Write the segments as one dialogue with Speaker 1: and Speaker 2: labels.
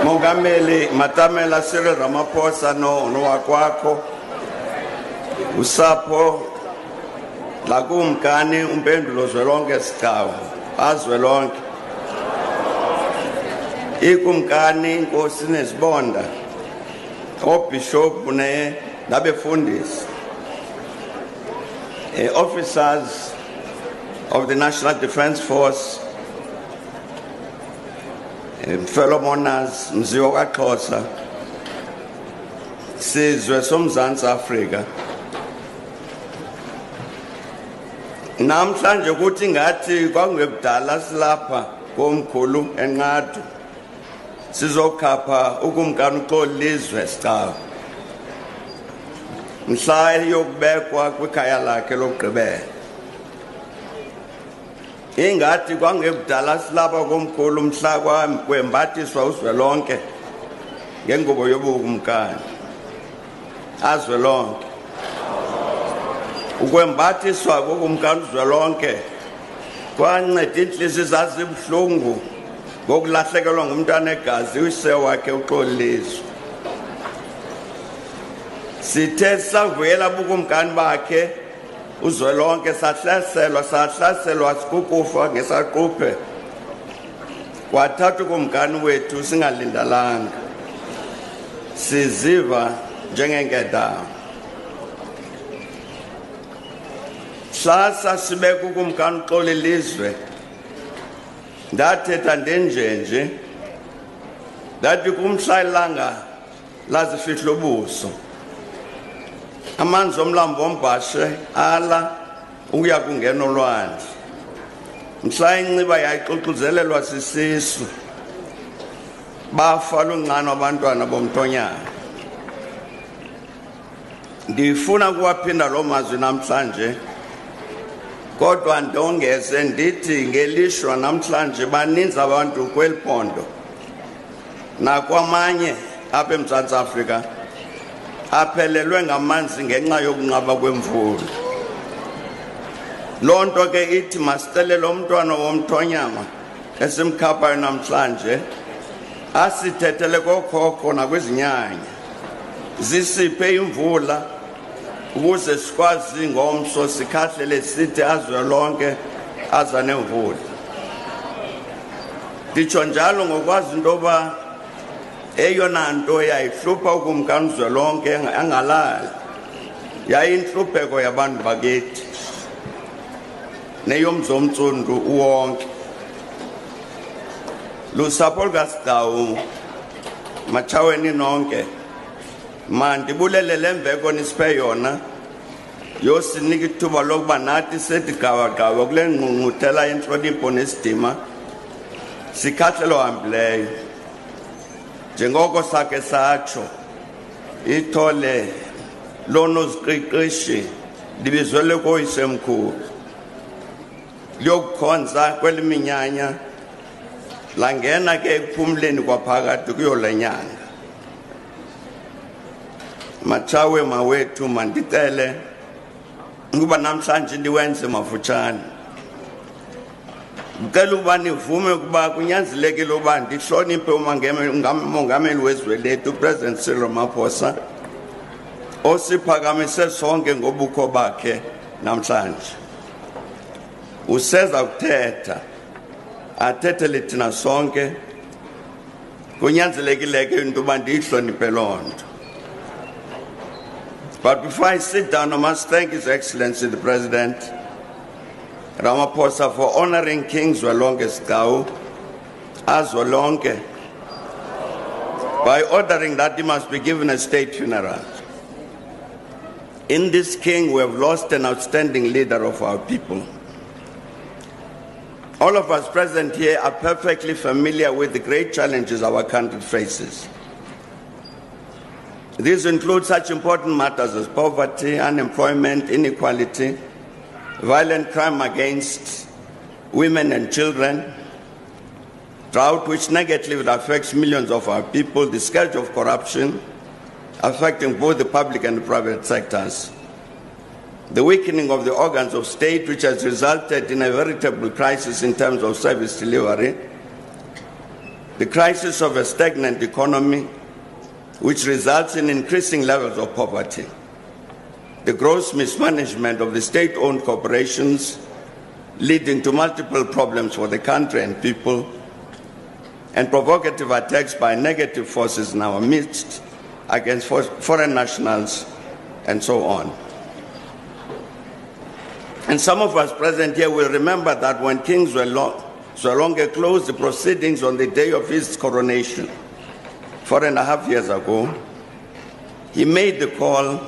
Speaker 1: Mongameli Matamela Cyril Ramaphosa nowakwakho usapho lakumkani umpendulo zwelonke Sigcawu azwelonke ikumkani inkosi nezibonda obishop nabefundisi officers of the National Defence Force, fellow mourners, Mziyo kaXhosa, sizwe soMzantsi Afrika. Namhlanje kuthi ngathi kwangebudala silapha komkhulu eNqathu sizokhapha ukumkani uXolizwe Sigcawu. Mhla yokubekwa kwikhaya lakhe lokugqibela. Ingathi kwangebudala silapha komkhulu mhla kwembathiswa uzwelonke ngengubo yobukumkani. Azwelonke. Ukwembathiswa kokumkani uzwelonke kwanceda inhliziyo zazibuhlungu ngokulahlekelwa ngumntwana egazi uyise wakhe uXolizwe. Sithe savuyela bukumkani bakhe uzwelonke sahlaselwa sikukufa ngesaquphe kwathatha ukumkani wethu singalindalanga siziva njengenkedawo. Sasa sibeka ukumkani uXolizwe ndathetha ndenjenje ndathi kumhla ilanga lazifihla ubuso amanzi omlambo ombhashe ala ukuya kungena olwandle. Mhla inciba yayixuxuzelelwa sisisu bafa lunqano abantwana bomthonyana. Ndifuna kuwaphinda lo mazwi namhlanje kodwa ndongeze ndithi ngelishwa namhlanje baninzi abantu kweli phondo nakwamanye apha eMzantsi Afrika aphelelwe ngamanzi ngenxa yokunqaba kwemvula. Loo nto ke ithi masicele lo mntwana womthonyama esimkhaphayo namhlanje asithethele kokhokho nakwizinyanya zisiphe imvula ukuze sikwazi ngomso sikhahlele sithi azwelonke aza nemvula. Nditsho njalo ngokwazi into yoba eyona nto yayihlupha ukumkani uzwelonke angalali yayintlupheko yabantu bakithi neyomzontsundu uwonke. Lusapho lukaSigcawu matshaweni nonke mandibulele le mbeko nisiphe yona yosinika ithuba lokuba nathi sethi gawagawa kule ngqungquthela yentlonipho nesidima sikhahlelo hambileyo njengoko sakhe satsho ithole lonoziqiqishi libizwele koyisemkhulu liyokukhonza kweli minyanya langena ke ekuphumleni kwaphakathi kuyo le nyanga. Matshawe mawethu mandicele ukuba namhlanje ndiwenze mafutshane. Ndicela ukuba nivume ukuba kunyanzelekile ukuba ndihloniphe umongameli wezwe lethu uPresident Cyril Ramaphosa osiphakamise sonke ngobukho bakhe namhlanje. Useza kuthetha athethele thina sonke kunyanzelekile ke into uba ndiyihloniphe loo nto. But before I sit down, I must thank His Excellency the President Ramaphosa for honoring King Zwelonke Sigcawu azwelonke by ordering that he must be given a state funeral. In this king, we have lost an outstanding leader of our people. All of us present here are perfectly familiar with the great challenges our country faces. These include such important matters as poverty, unemployment, inequality, violent crime against women and children, drought which negatively affects millions of our people, the scourge of corruption affecting both the public and the private sectors, the weakening of the organs of state which has resulted in a veritable crisis in terms of service delivery, the crisis of a stagnant economy, which results in increasing levels of poverty, the gross mismanagement of the state-owned corporations, leading to multiple problems for the country and people, and provocative attacks by negative forces in our midst against foreign nationals, and so on. And some of us present here will remember that when King Zwelonke closed the proceedings on the day of his coronation 4.5 years ago, he made the call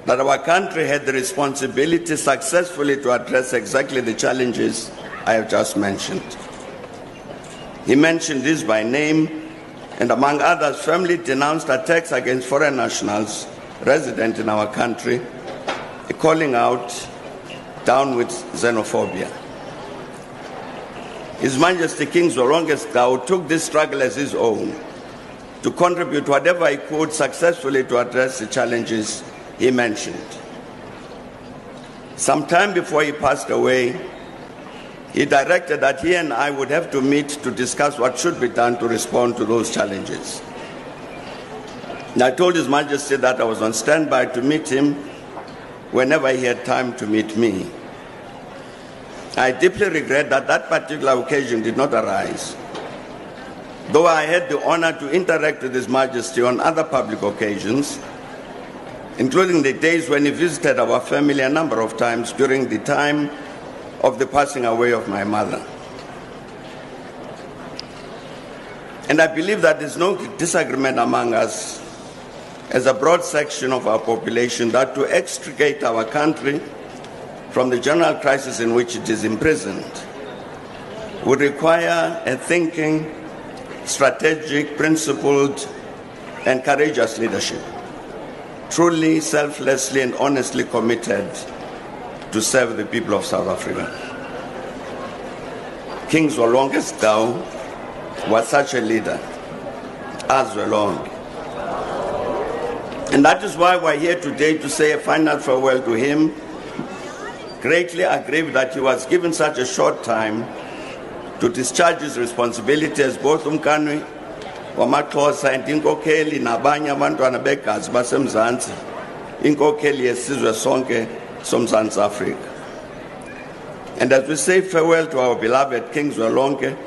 Speaker 1: that our country had the responsibility successfully to address exactly the challenges I have just mentioned. He mentioned this by name and, among others, firmly denounced attacks against foreign nationals resident in our country, calling out down with xenophobia. His Majesty King Zwelonke Sqawu took this struggle as his own to contribute whatever he could successfully to address the challenges he mentioned. Some time before he passed away, he directed that he and I would have to meet to discuss what should be done to respond to those challenges. And I told His Majesty that I was on standby to meet him whenever he had time to meet me. I deeply regret that that particular occasion did not arise, though I had the honor to interact with His Majesty on other public occasions, including the days when he visited our family a number of times during the time of the passing away of my mother. And I believe that there's no disagreement among us as a broad section of our population that to extricate our country from the general crisis in which it is imprisoned would require a thinking, strategic, principled, and courageous leadership, truly, selflessly, and honestly committed to serve the people of South Africa. King Zwelonke Sqawu was such a leader, as Zwelonke. And that is why we're here today to say a final farewell to him, greatly aggrieved that he was given such a short time to discharge his responsibility as both umkani wamaXhosa and inkokheli nabanye abantwana begazi basemzantsi, inkokheli yesizwe sonke somZantsi Africa. And as we say farewell to our beloved King Zwelonke,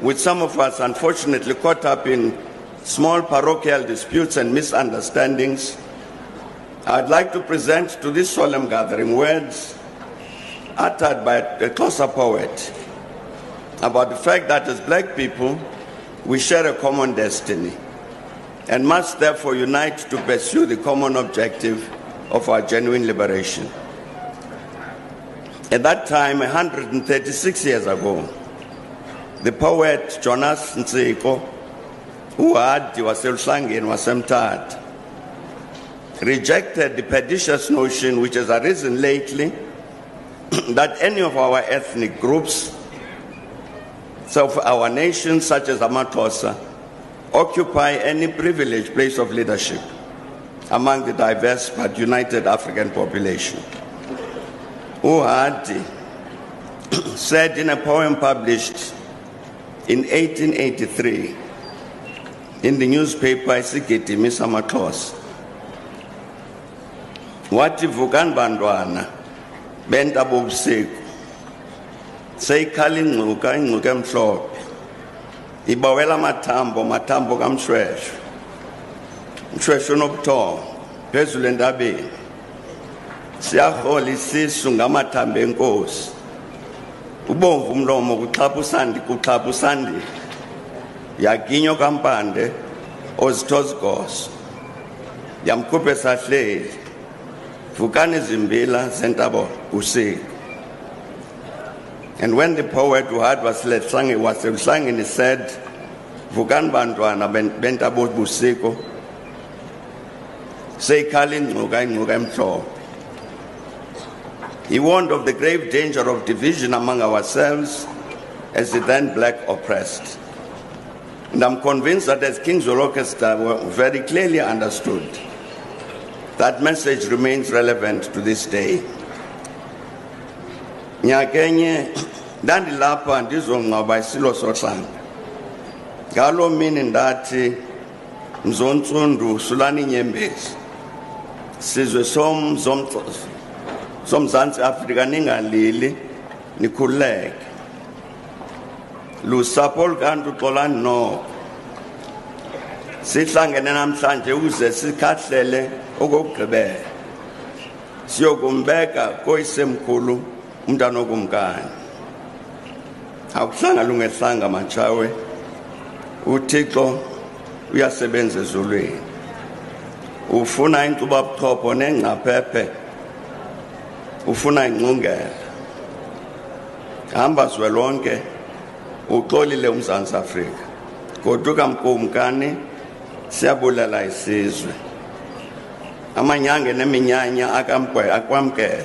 Speaker 1: with some of us unfortunately caught up in small parochial disputes and misunderstandings, I'd like to present to this solemn gathering words uttered by a Xhosa poet about the fact that as black people, we share a common destiny and must therefore unite to pursue the common objective of our genuine liberation. At that time, 136 years ago, the poet Jonas Nsiko, who had waseluhlangeni wasemthatha, rejected the pernicious notion which has arisen lately that any of our ethnic groups, so of our nations such as amaXhosa, occupy any privileged place of leadership among the diverse but united African population. Uhadi said in a poem published in 1883 in the newspaper Isigidimi samaXhosa, wathi vukani bantwana benta bobusuku seyikhala ingcuka emhlophe ibawela mathambo kamshweshwe mshweshwe nobuthongo phezulu entabeni siyahola isisu ngamathambo enkosi ubomvu umlomo kuxhapha usandile yaginyo kampande ozithozgoso yamkhuphe sahleli vukani zimbila zentabo usiku. And when the poet Uhad was seluhlangeni, he said, vukani bantwana bentabo busiku seyikhala ingcuka emhlophe. He warned of the grave danger of division among ourselves as the then black oppressed. And I'm convinced that as King Zwelonke very clearly understood, that message remains relevant to this day. Nyakenye ndandilapha ndizongcwaba isilo sohlanga ngalo mini ndathi Mzontsundu Sulani Nyembezi sizwe somZantsi Afrika ningalili nikhululeke lusapho lukanti uXolani noko sihlangene namhlanje uze sikhahlele okokugqibela siyokumbeka koyisemkhulu umntana okumkani akuhlanga lungehlanga matshawe uThixo uyasebenza ezulwini ufuna inkcuba buchopho nengcaphephe ufuna ingcungela hamba zwelonke uxolile uMzantsi Afrika goduka mkumkani siyabulela isizwe amanyange neminyanya akwamkela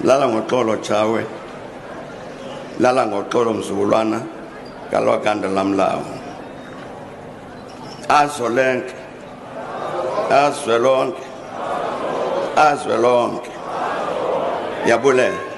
Speaker 1: lala ngoxolo tshawe lala ngoxolo mzukulwana kalwakanda lamlawo azolonke azwelonke yabulela